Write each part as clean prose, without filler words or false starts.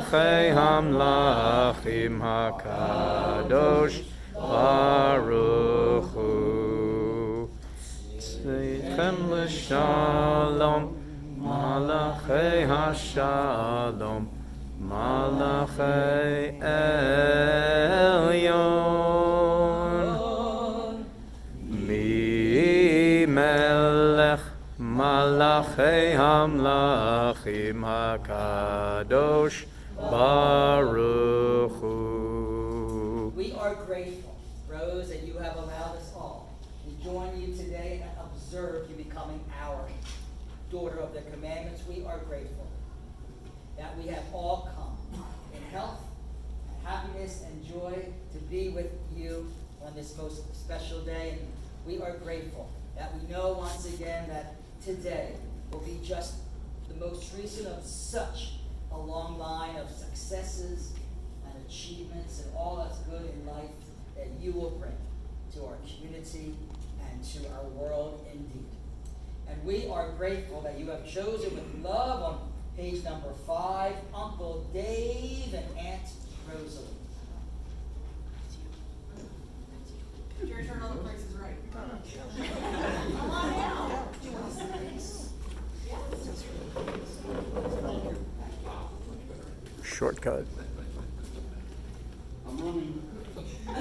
Malachei Hamlachim HaKadosh Baruch Hu. Tzidchem l'shalom, Malachei HaShalom, Malachei Elyon. Mi melech Malachei Hamlachim HaKadosh Baruch Hu. We are grateful, Rose, that you have allowed us all to join you today and observe you becoming our daughter of the commandments. We are grateful that we have all come in health and happiness and joy to be with you on this most special day. And we are grateful that we know once again that today will be just the most recent of such a long line of successes and achievements and all that's good in life that you will bring to our community and to our world indeed. And we are grateful that you have chosen with love on page number 5, Uncle Dave and Aunt Rosalie. Your turn on the Price is Right. Come on out. Shortcut. I'm running. Oh my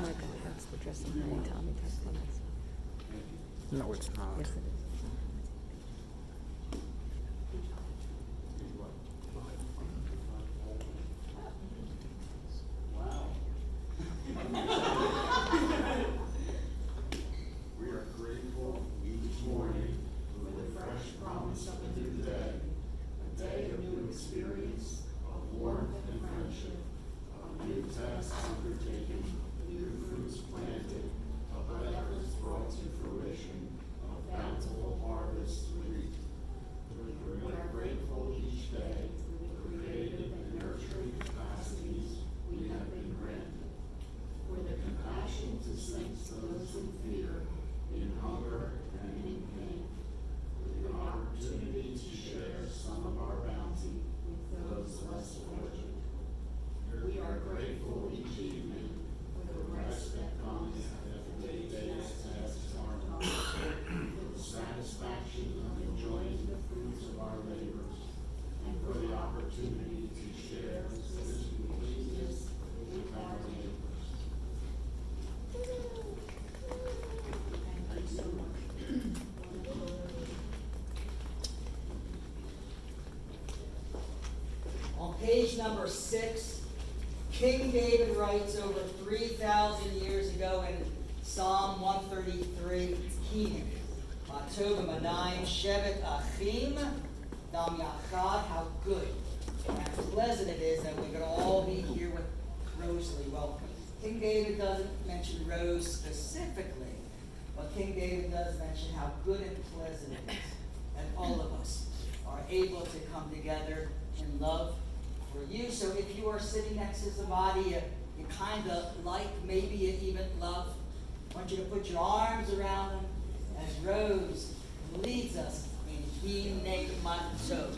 God, that's the dressing room. Tommy touched on that stuff. No, it's not. Yes, it is. Wow. We are grateful each morning for the fresh promise of a new day, a day of new experience, of warmth and friendship, of new tasks undertaken, new fruits planted, of efforts brought to fruition, of bountiful harvests reaped. We are grateful each day for the creative and nurturing capacities we have been granted, for the compassion to sense those in fear, in hunger, and in pain, for the opportunity to share some of our bounty with those less fortunate. We are grateful each evening for the rest that comes after the day's tasks are done, for the satisfaction of enjoying the fruits of our labors, and for the opportunity to share this completeness with our neighbors. Thank you so much. On page number 6, King David writes over 3,000 years ago in Psalm 133, Keenan, Tov Manayim Shevet Achim Dam Yachad. How good and pleasant it is that we could all be here with Rosalie. Welcome. King David doesn't mention Rose specifically, but King David does mention how good and pleasant it is that all of us are able to come together in love for you. So if you are sitting next to somebody you kind of like, maybe you even love, I want you to put your arms around them as Rose leads us in Hinei Matov.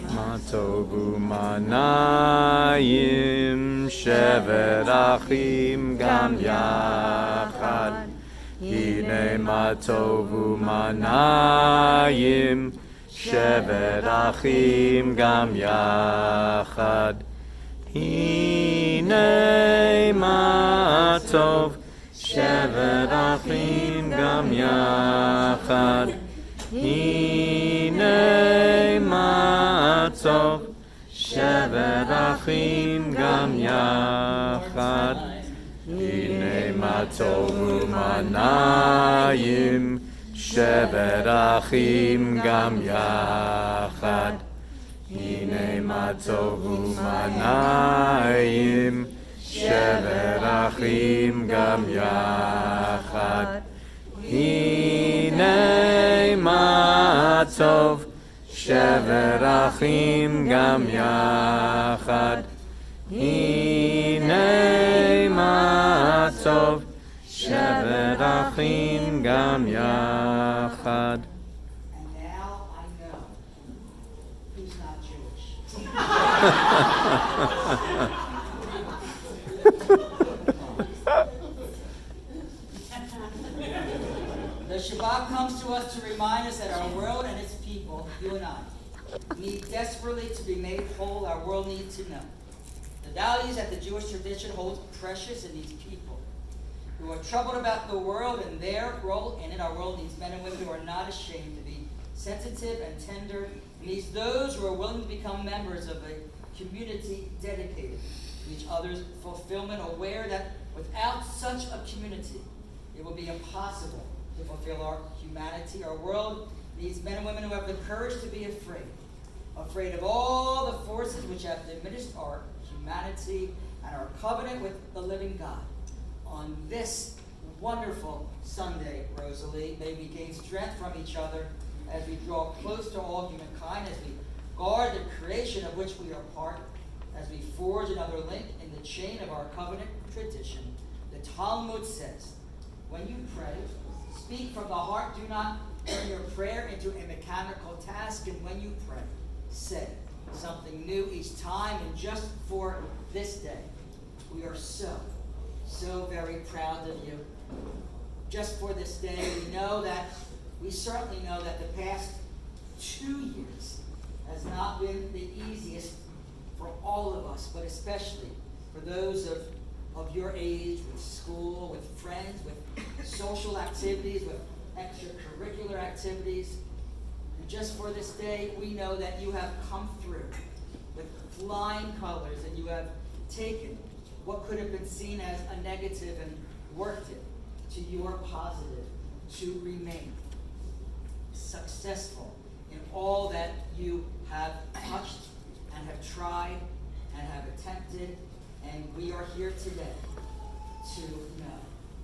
Matovu manayim shevet achim gam yachad. Hine matovu manayim shevet achim gam yachad. Hine matov shevet achim gam yachad. Hine matov shevet achim gam yachad. Hine matov umanayim shevet achim gam yachad. Hine matov umanayim shevet achim gam yachad. Hine matov shevet achim gam yachad. Hine matov shevet achim gam yachad. And now I know who's not The Shabbat comes to us to remind us that our world and its people, you and I, need desperately to be made whole. Our world needs to know the values that the Jewish tradition holds precious in these people who are troubled about the world and their role in it. Our world needs men and women who are not ashamed to be sensitive and tender. It needs those who are willing to become members of a community dedicated to each other's fulfillment, aware that without such a community, it will be impossible to fulfill our humanity. Our world needs men and women who have the courage to be afraid of all the forces which have diminished our humanity and our covenant with the living God. On this wonderful Sunday, Rosalie, may we gain strength from each other as we draw close to all humankind, as we guard the creation of which we are part, as we forge another link in the chain of our covenant tradition. The Talmud says, when you pray, speak from the heart. Do not turn your prayer into a mechanical task. And when you pray, say something new each time. And just for this day, we are so very proud of you. Just for this day, we certainly know that the past 2 years has not been the easiest for all of us, but especially for those of your age, with school, with friends, with social activities, with extracurricular activities. And just for this day, we know that you have come through with flying colors, and you have taken what could have been seen as a negative and worked it to your positive, to remain successful in all that you have touched and have tried and have attempted. And we are here today to know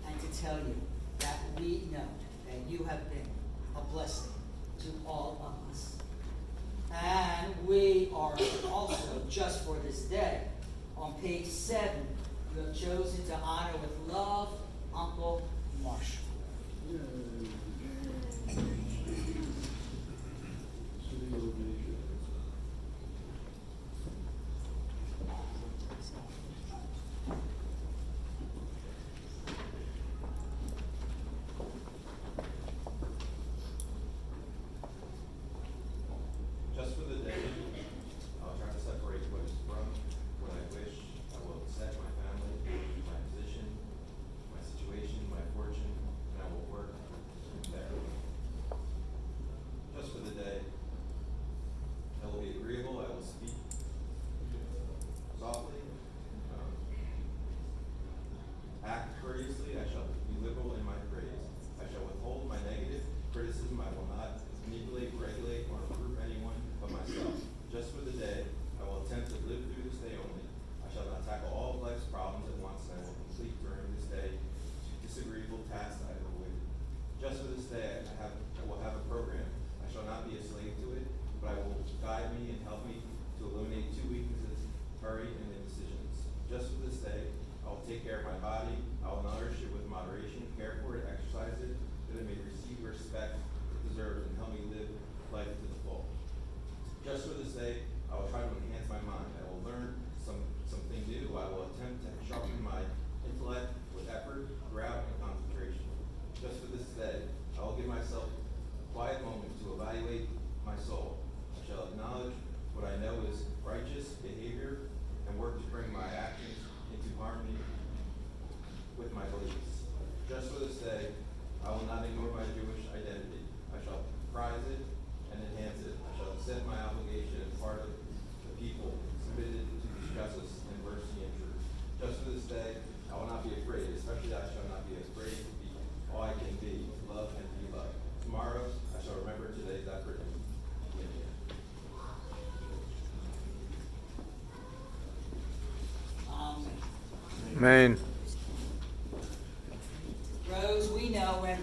and to tell you that we know that you have been a blessing to all of us. And we are also, just for this day, on page 7, you have chosen to honor with love Uncle Marshall. Just for the day, I'll try to separate what is from what I wish. I will accept my family, my position, my situation, my fortune, and I will work there. Just for the day, I will be agreeable. I will speak softly, act courteously. I shall be liberal in my praise. I shall withhold my negative criticism. I will not manipulate, regulate, or improve anyone but myself. Just for the day, I will attempt to live through this day only. I shall not tackle all of life's problems at once, and I will complete during this day disagreeable tasks I have avoided. Just for this day, I will have a program. I shall not be a slave to it, but I will guide me and help me to eliminate 2 weaknesses: hurry and indecisions. Just for this day, I will take care of my body. I will nourish it with moderation, care for it, exercise it, that it may receive respect it deserves and help me live life to the full. Just for this day, I will try to enhance my mind. I will learn something new. I will attempt to sharpen my intellect with effort, throughout, and concentration. Just for this day, I will give myself a quiet moment to evaluate my soul. I shall acknowledge what I know is righteous behavior and work to bring my actions into harmony with my beliefs. Just for this day, I will not ignore my Jewish identity. I shall prize it and enhance it. I shall accept my obligation as part of the people submitted to justice and mercy and truth. Just for this day, I will not be afraid, especially I shall not be afraid to be all I can be, love and be loved. Tomorrow, I shall remember today's effort and win it. Amen. Rose, we know when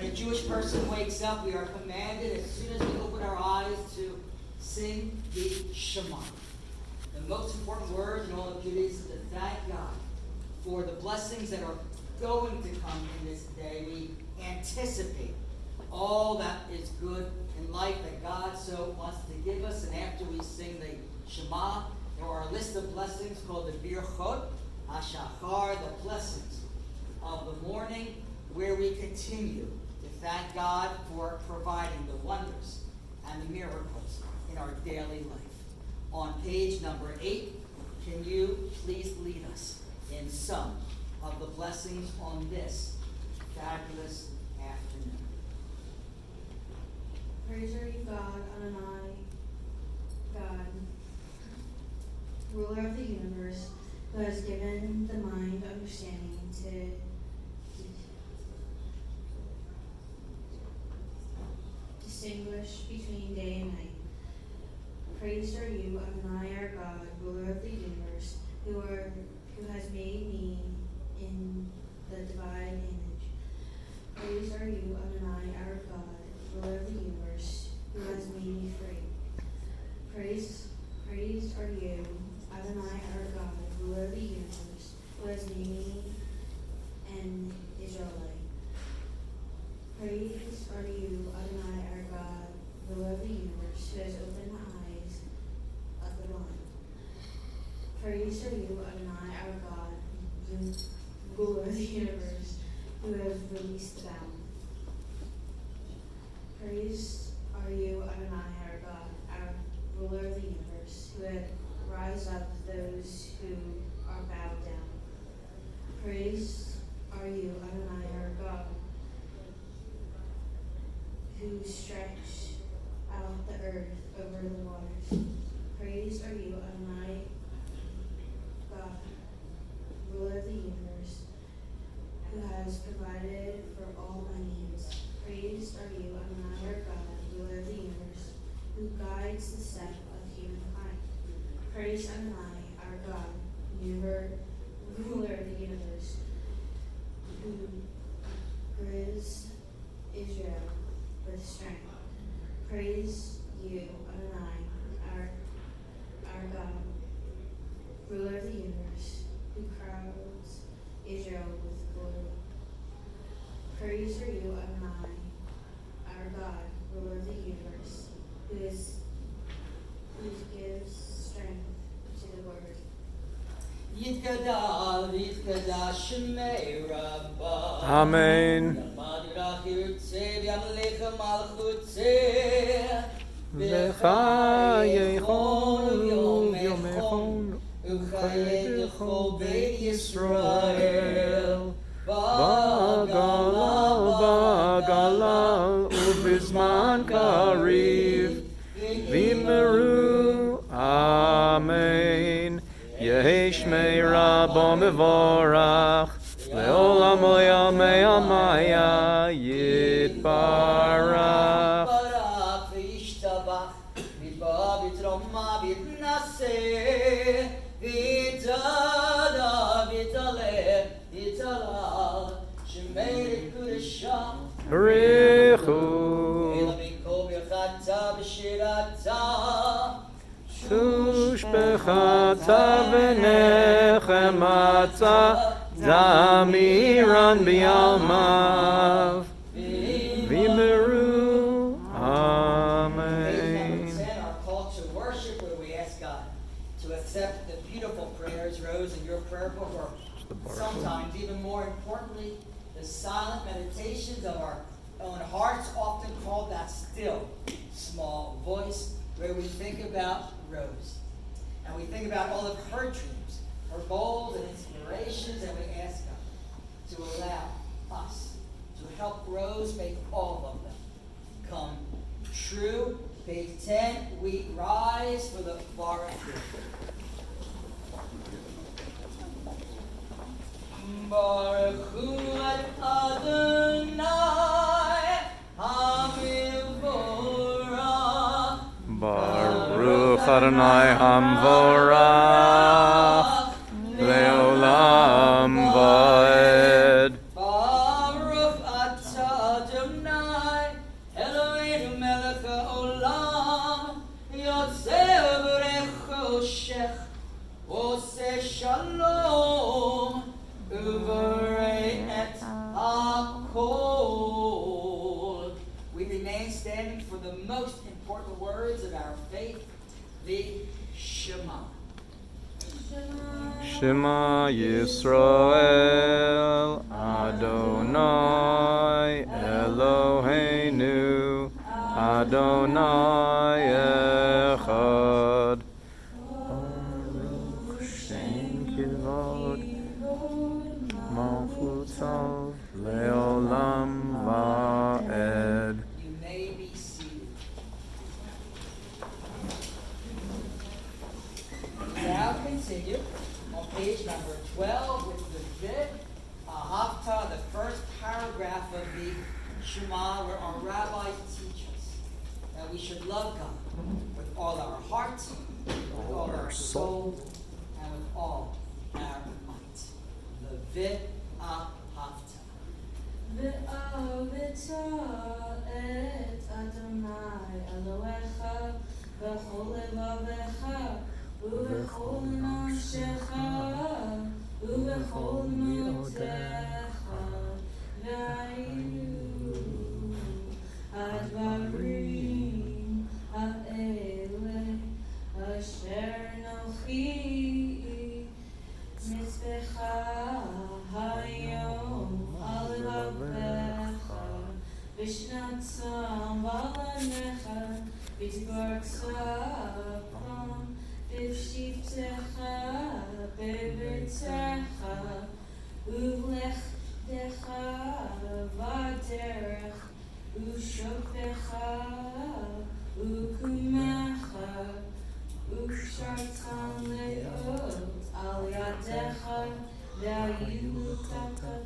a Jewish person wakes up, we are commanded as soon as we open our eyes to sing the Shema. The most important word in all of Judaism is to thank God for the blessings that are going to come in this day. We anticipate all that is good in life that God so wants to give us. And after we sing the Shema, there are a list of blessings called the Birchot HaShachar, the blessings of the morning, where we continue to thank God for providing the wonders and the miracles in our daily life. On page number 8, can you please lead us in some of the blessings on this fabulous afternoon? Praise are you, God, Adonai, God, ruler of the universe, who has given the mind understanding to distinguish between day and night. Praised are you, Adonai, our God, ruler of the universe, who has made me in the divine image. Praised are you, Adonai, our God, ruler of the universe, who has made me free. Praised are you, Adonai, our God, ruler of the universe, who has made me an Israelite. Praised are you, Adonai, our God, ruler of the universe, who has opened the eyes of the blind. Praised are you, Adonai, our God, ruler of the universe, who has released the bound. Praised are you, Adonai, our God, our ruler of the universe, who had rise up those who are bowed down. Praised are you, Adonai, our God, who stretched out the earth over the waters. Praised are you, Adonai, God, ruler of the universe, who has provided for all my needs. Praised are you, Adonai, our God, ruler of the universe, who guides the step of humankind. Praise Adonai, our God, ruler of the universe, who gives Israel with strength. Praise you, Adonai, our God, ruler of the universe, who crowns Israel with glory. Praise are you, Adonai, our God, ruler of the universe, who gives strength to the word. Yitgadal v'yitgadash shemei Rabbah. Amen. Yamad yirach yirtzeh v'yamlecha malchutzeh. V'chayechon yomechon u'chayedecho beit Yisrael Bagala ubizman kariv v'meru. Amen. Yehi shmei Rabbo mevorach le'olam le'amei amaya yitbarach. Barak v'yishtabach v'yitba v'yitroma v'yitnaseh v'yitada v'yitaleh v'yitalal shemei l'kudeshah Barichu Elamiko v'yachata v'shirata Tushbechata v'nechemata Zamiran bi'almav V'meru. Amen. Page number 10, our call to worship, where we ask God to accept the beautiful prayers, Rose, in your prayer book, or sometimes, even more importantly, the silent meditations of our own hearts, often called that still small voice, where we think about Rose. And we think about all of her dreams, her goals and inspirations, and we ask God to allow us to help Rose make all of them come true. Page 10, we rise for the Baruch. Baruch Hu Adonai HaMevorach. Baruch Adonai Hamvorach Leolam Vaed. Baruch Atah Adonai Eloheinu melech haolam Yotzei v'rechoshech Oseh shalom Uvarei et hakol. for the most important words of our faith, the Shema. Shema Yisrael, Adonai Eloheinu, Adonai Echad. Baruch Shem Kivod, Malchutav Leolam Va'ed. You may be seated. Now continue on page number 12 with the Vit Ahavta, the first paragraph of the Shema, where our rabbis teach us that we should love God with all our heart, with all our soul, and with all our might. The Vit Ahavta. ואהבת את אדוני אלוהיך בכל לבבך ובכל נפשך ובכל מאודך והיו הדברים האלה אשר אנוכי מצווך היום על לבבך ושנצם בלבנך ותברכם בפשטך בביתך ובלכתך בדרך ושוכבך וקומך וקשרתם לאות על ידך והיו תחת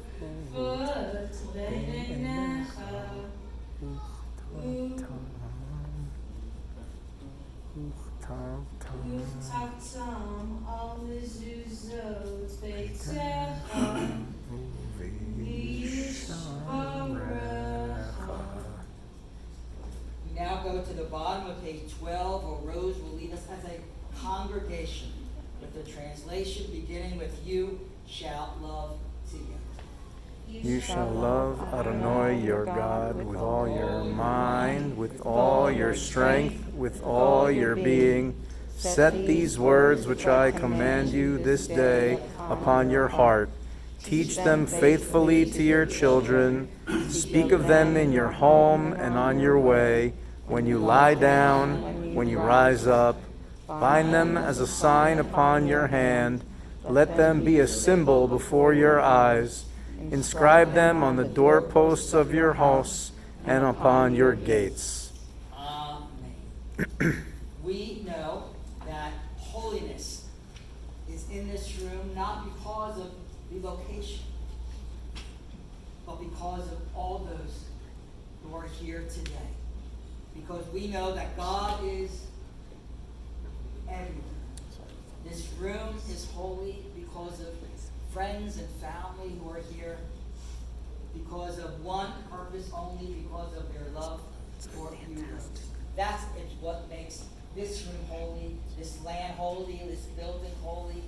פות בין עיניך וכתבתם על מזוזות ביתך וישמרך. We now go to the bottom of page 12, where Rose will lead us as a congregation with the translation beginning with "You shall love together." You shall love Adonai your God with all your mind, with all your strength, with all your being. Set these words which I command you this day upon your heart. Teach them faithfully to your children. Speak of them in your home and on your way, when you lie down, when you rise up. Bind them as a sign upon your hand. Let them be a symbol before your eyes. Inscribe them on the doorposts of your house and upon your gates. Amen. We know that holiness is in this room not because of the location, but because of all those who are here today. Because we know that God is everywhere. This room is holy because of friends and family who are here, because of one purpose only, because of their love for you. That's what makes this room holy, this land holy, this building holy,